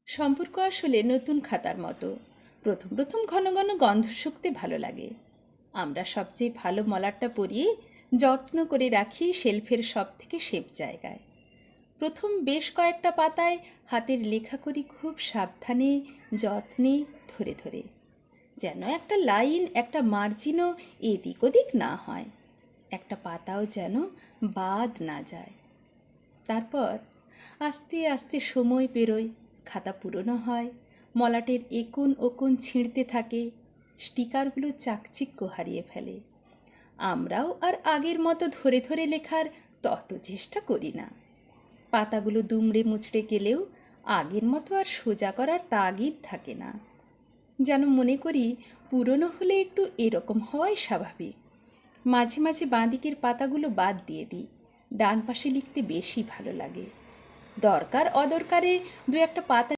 সম্পর্ক আসলে নতুন খাতার মতো। প্রথম প্রথম ঘন ঘন গন্ধ শুকতে ভালো লাগে। আমরা সবচেয়ে ভালো মলাটটা পরিয়ে যত্ন করে রাখি শেলফের সব থেকে সেফ জায়গায়। প্রথম বেশ কয়েকটা পাতায় হাতের লেখা করি খুব সাবধানে, যত্নে, ধরে ধরে, যেন একটা লাইন, একটা মার্জিনও এদিক ওদিক না হয়, একটা পাতাও যেন বাদ না যায়। তারপর আস্তে আস্তে সময় পেরোয়, খাতা পুরনো হয়, মলাটের একুন ওকুন ছিঁড়তে থাকে, স্টিকারগুলো চাকচিক্য হারিয়ে ফেলে। আমরাও আর আগের মতো ধরে ধরে লেখার তত চেষ্টা করি না। পাতাগুলো দুমড়ে মুচড়ে গেলেও আগের মতো আর সোজা করার তাগিদ থাকে না। যেন মনে করি পুরনো হলে একটু এরকম হওয়াই স্বাভাবিক। মাঝে মাঝে বাঁ দিকের পাতাগুলো বাদ দিয়ে দিই, ডান পাশে লিখতে বেশি ভালো লাগে। দরকার অদরকারে দু একটা পাতা